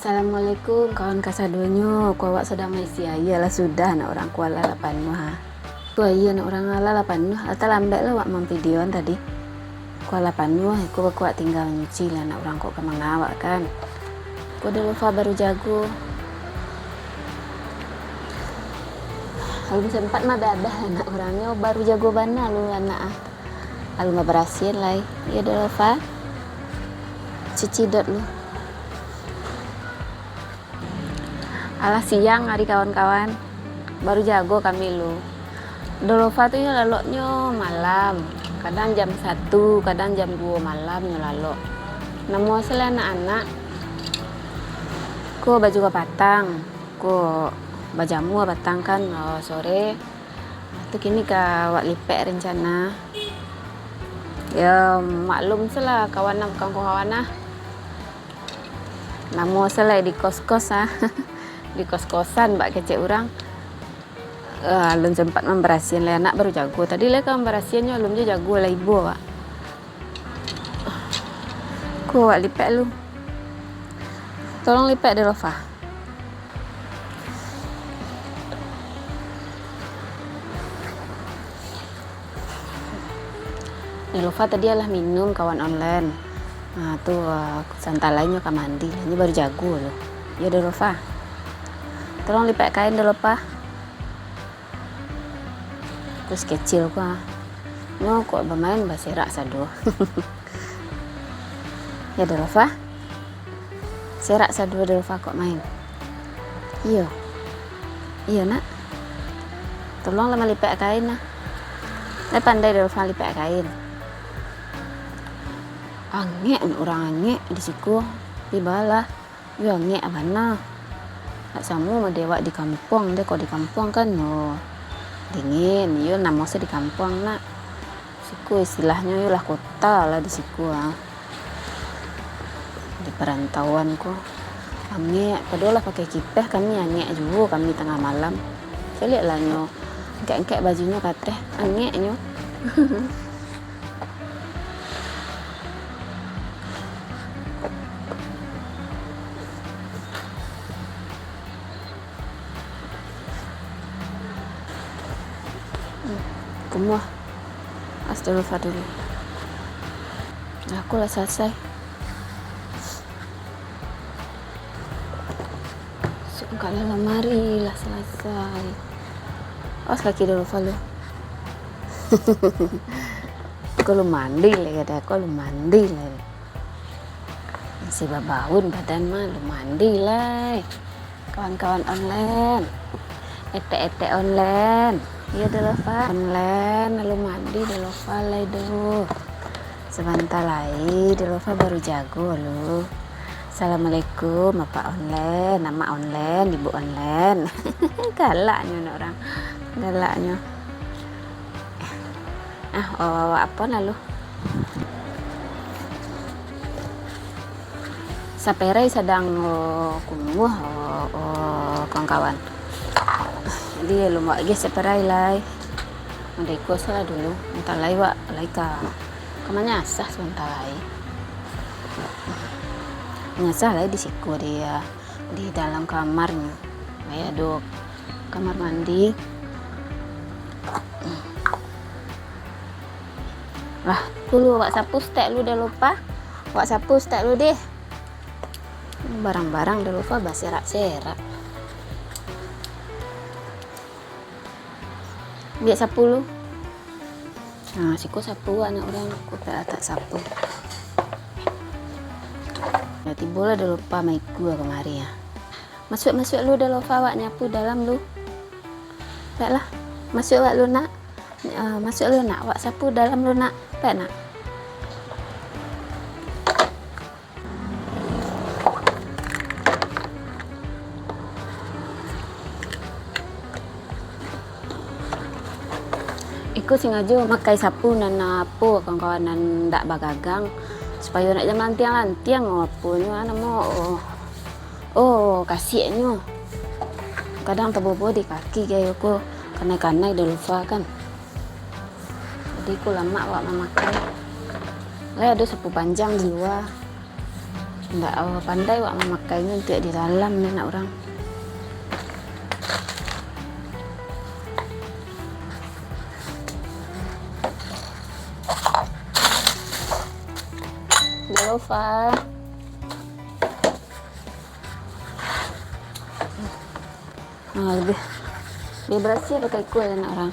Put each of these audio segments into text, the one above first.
Assalamualaikum kawan kasadonyo, kuawak sedang Malaysia. Iyalah sudah nak orang Kuala Lapanmu ha. Tu iya nak orang Kuala Lapanmu. Ata lambat lah wak mam videoan tadi. Kuala Lapanmu, aku kuat tinggal nyuci lah nak orang kok kemangawak kan. Ku ada lupa baru jago. Kalau sempat mah babah anak orangnya baru jago bana lu anak ah. Kalau mah berasin lah. Iya dah lupa. Cuci dot lu. Alah siang hari kawan-kawan, baru jago kami lu. Dolova tuh ya laloknya malam, kadang jam 1, kadang jam 2 malam ya lalok. Namun asal anak-anak, ku baju patang, ku bajamu patang kan sore. Itu kini wak lipek rencana. Ya maklum salah kawan bukan kawan ah. Namun asal di kos-kos ah. Di kos-kosan mbak kecek orang belum sempat memberasihin lah anak baru jago tadi lah kan memberasihinnya belum jago lah ibu wak ku wak lipek lu tolong lipek deh Lova Lova tadi adalah minum kawan online nah tuh santai lainnya ke mandi ini baru jago loh ya deh Lova tolong lipek kain dulu pak terus kecil kok no kok bermain baserak sado ya dulu pak serak sado dulu pak kok main iya nak tolong lama lipek kain nah pandai dulu pak lipek kain angek orang angek di siku di bala ya angek mana tak sama dewa di kampung deh kok di kampung kan no dingin yo namanya di kampung nak siku istilahnya yo lah kota lah di siku di perantauan kok angek padahal lah pakai kipas kami angek juga kami tengah malam saya lihat lah nyo kayak bajunya patreh angek nyo Kemuah astagfirullah dulu aku lah selesai suka lah lemari lah selesai kaki dulu follow aku lu mandi lah kata aku lu mandi lah masih babaun badan mah lu mandi lah kawan-kawan online ete online iya dulu Pak online lalu mandi dulu Pak lah dulu sebentar lagi dulu Pak baru jago lu assalamualaikum bapak online nama online ibu online galaknya orang galaknya apa lalu saperai sedang kumuh kawan-kawan jadi lu mau geser perai lai udah ikut salah dulu entar lai wak lai kemana asah sebentar lai nyasah lai di siku dia di dalam kamarnya kayak ada kamar mandi lah dulu wak sapu stek lu udah lupa wak sapu stek lu deh barang-barang udah lupa serak-serak biar sapu lu nah siku sapu anak orang aku tak sapu ya tiba lah udah lupa maik gua kemari ya masuk lu udah lupa wak nyapu dalam lu tak lah masuk wak lu nak masuk lu nak wak sapu dalam lu nak tak nak Iku sengaja makai sapu dan apa kawan-kawan dan ndak bagagang supaya nak jam lantiang apunya mau kasihnya kadang terbobo di kaki kayak aku kanai-kanai dah lupa kan jadi aku lama wak memakai ada sapu panjang di luar ndak pandai wak memakainya untuk di dalam nih nak orang. Delova. Nah, lebih bersih pakai kue anak orang.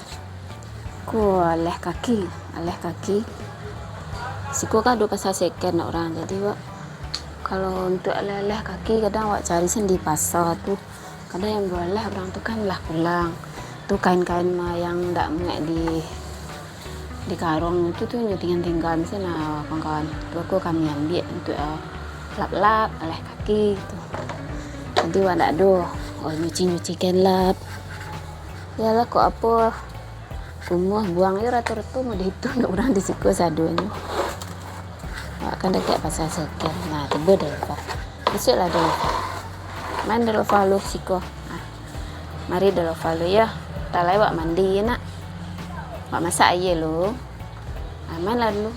Kue aleh kaki. Siku kan 2 pasal second nak orang. Jadi wak kalau untuk aleh kaki kadang wak cari di pasar tuh. Kadang yang boleh orang tuh kan lah pulang. Tuh kain-kain yang ndak mengek di karung itu tuh tinggal misalnya kawan-kawan. Tuh aku kami ambil untuk lap-lap aleh kaki gitu. Jadi wak ndak do. Oh nyuci kan lap. Yalah kok apa kumuh buang aja rata-rata mau dihitung nak orang di siku saduanya. Kan dekat pasal second. Nah tiba Delova. Masuklah Delova. Main Delova lu siku. Nah, mari Delova lu ya. Tak lewat mandi ya nak. Wak masak aja lu. Nah, mainlah dulu.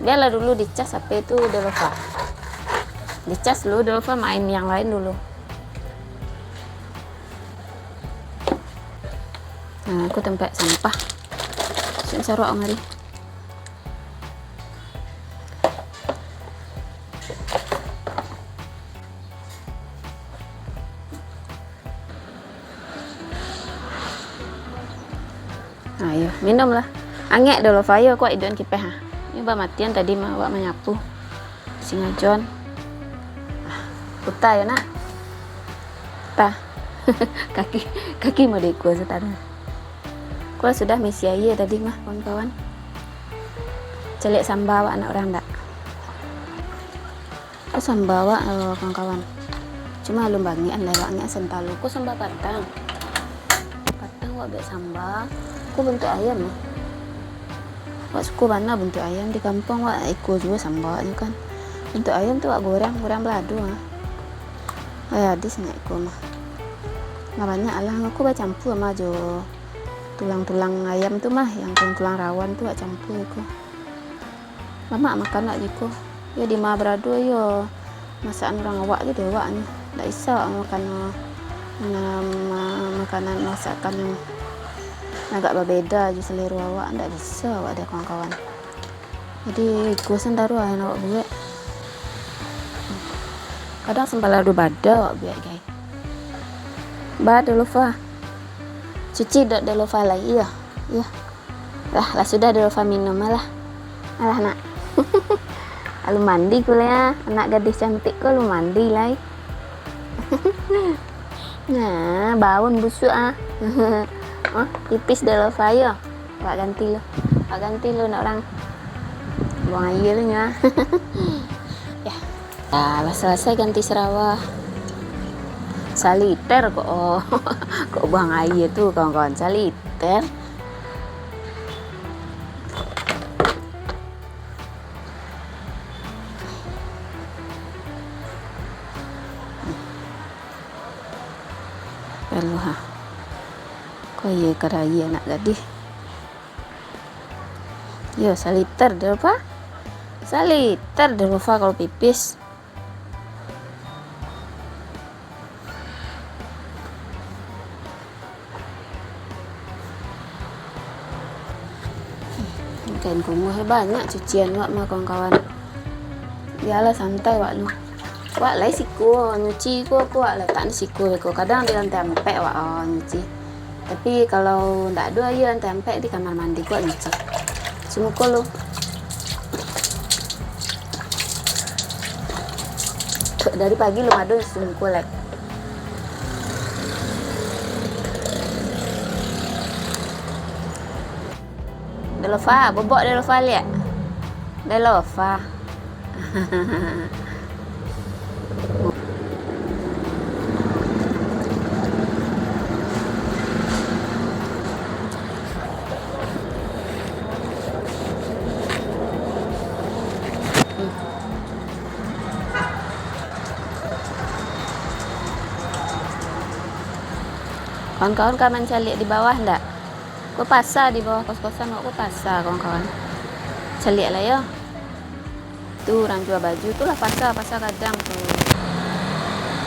Biarlah dulu dicas apa itu Delova. Dicas dulu Delova, main yang lain dulu. Nah, aku tempat sampah. Sarok mari. Ayo, minumlah. Angek dulu Fayo kok idon kipeh ha. Ini ba matian tadi mah wak menyapu. Singajon. Puta ya nak. Puta. kaki mau deko setan. Kalau sudah misi aja tadi mah kawan-kawan. Celek sambawa anak orang ndak. Kok sambawa kawan-kawan. Cuma lu bangian lewatnya sentalu. Kok sambal patang. Patang wak bek sambal. Aku bentuk ayam nih. Wak suku mana bentuk ayam di kampung wak ikut juga sambalnya kan. Bentuk ayam tuh wak goreng belado ah. Hadis nggak ikut mah. Nggak banyak lah, aku baca campur sama jo tulang-tulang ayam tuh mah, yang tulang rawan tuh wak campur aku. Mama makan nggak jiko? Ya di mah berado yo masakan orang awak gitu wak nih. Nggak bisa makan makanan masakan yang agak berbeda aja selera awak, ndak bisa awak ada kawan-kawan. Jadi gue sentaru aja awak buat. Kadang sembala do bada awak buat guys. Bad Delova. Cuci dot Delova lagi ya. Ya. Lah sudah Delova minum lah. Alah nak. Lu mandi kuliah, anak gadis cantik kok lu mandi lah. Nah, baun busuk ah. Oh, tipis Delova ya. Pak ganti lo nak orang. Buang air lu nya. Ya. Lah selesai ganti Sarawak. Saliter kok. Oh. Kok buang air tuh kawan-kawan, saliter. Perlu ha. Kok iya keraya nak gadis. Yo saliter Delova. Saliter Delova kalau pipis. Kain kumuh banyak cucian wak mah kawan-kawan. Biarlah santai wak lu. Wak lai siku nyuci ku aku wak letak di siku aku. Kadang di lantai empek wak nyuci. Tapi kalau ndak ada aja lantai empek di kamar mandi ku nyuci. Semuko lu. Dari pagi lu madu semuko lek. Delova, bobok Delova lihat. Delova. Kawan-kawan kaman calik di bawah ndak? Aku pasar di bawah kos-kosan aku pasar kawan-kawan. Calik lah ya. Itu orang jual baju tuh lah pasar kadang tuh.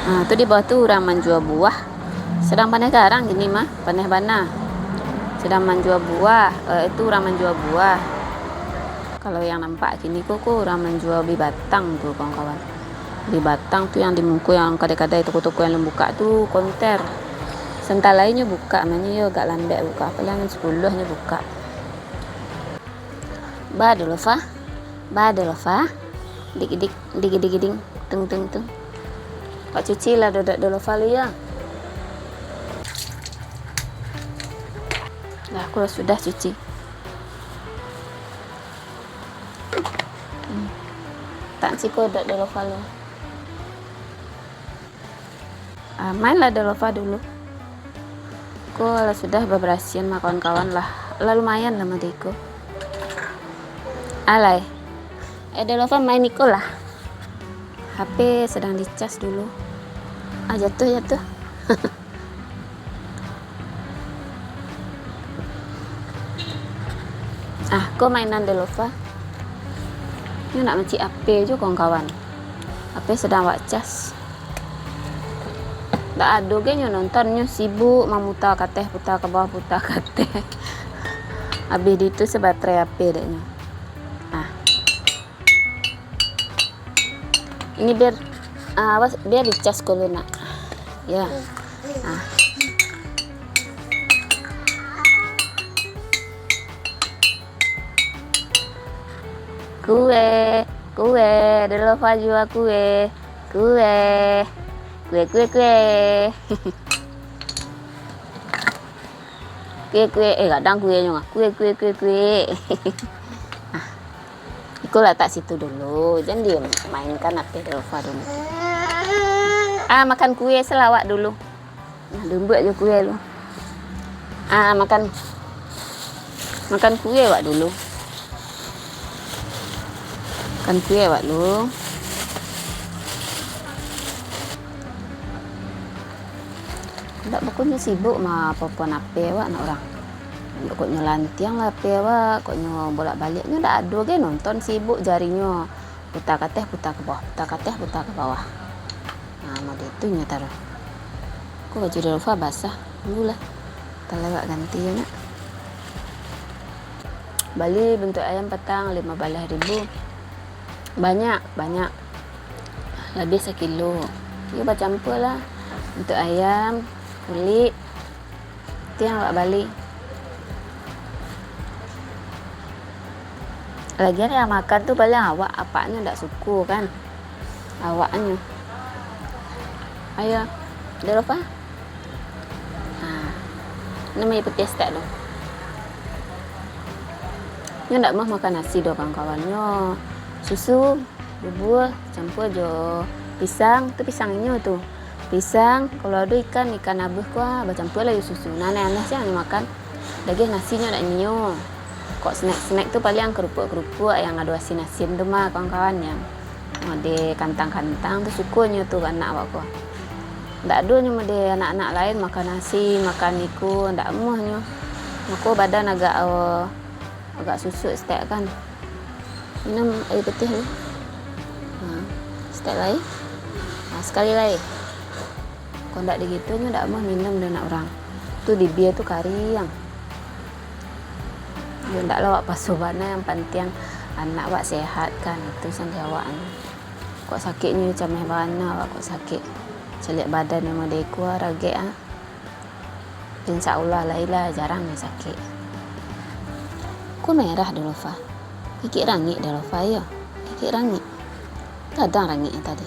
Nah, tuh di bawah tuh orang menjual buah. Sedang panen garang gini mah, panen bana. Sedang menjual buah, itu orang menjual buah. Kalau yang nampak gini kok orang menjual di batang tuh kawan-kawan. Di batang tuh yang di muka yang kadang-kadang toko-toko yang buka tuh konter. Sental lainnya buka, namanya yo agak landai buka, paling 10-nya buka. Ba dulu fa. Dik ding tung. Pak cuci lah dulu fa lu ya. Nah, aku sudah cuci. Tak sih kok dulu fa lu. Mainlah dulu fa dulu. Ko sudah beberasian sama kawan-kawan lah lumayan lah madeko. Alay Delova main Niko lah, HP sedang dicas dulu. Jatuh kok mainan Delova ini nak menci HP juga kawan-kawan. HP sedang wak cas. Tak ada kayaknya nontonnya sibuk memutar kateh putar ke bawah putar kateh. Habis itu sebaterai HP deknya. Ini biar biar dicas kalau nak. Ya. Kue, dulu jual kue. Kue, kadang kuenya kue. Aku letak situ dulu, jangan dia mainkan HP Delova dulu. Makan kue selawat dulu. Lembut aja kue lu. Makan kue wak dulu. Makan kue wak lu. Ndak pokoknya sibuk mah popon HP wak nak orang. Kok nyelantiang lah pewa, kok bolak-baliknya ndak ada ke nonton sibuk jarinya putar kateh putar ke bawah. Nah, mau itu nya taruh. Kok baju Delova basah dulu lah. Kita lewat ganti ya nak. Bali bentuk ayam petang 15.000. Banyak. Lebih 1 kilo. Ya campur lah. Bentuk ayam, kulit. Itu yang awak Bali. Lagian yang makan tuh paling awak apanya ndak suku kan awaknya. Ayo Delova. Namanya petis tak dong. Nyo ndak mau makan nasi doh kawan-kawannya. Susu, bubur, campur jo pisang, tuh pisangnya tuh. Pisang, kalau ada ikan abuh kuah, bercampur lagi susu. Aneh-aneh sih yang dimakan. Daging nasinya ndak nyo. Kok snack tuh paling kerupuk yang ada asin tuh mah kawan-kawan yang ada kantang-kantang tuh sukunya tuh anak awakku. Ndak ada nyo de anak-anak lain makan nasi, makan iku ndak muah nyo. Aku badan agak susut stek kan. Minum air putih ni. Stek lain. Sekali lain. Kok ndak begitu nyo ndak muah minum dengan orang. Tuh di biar tuh kariang. Ya ndak lah wak pasubana yang penting anak wak sehat kan itu sanjawaan. Kok sakitnya cameh bana wak kok sakit. Celik badan yang madeku ragek Insyaallah lah jarang nih sakit. Ku merah Delova. Kiki rangit Delova ya. Kiki rangit. Kadang rangitnya tadi.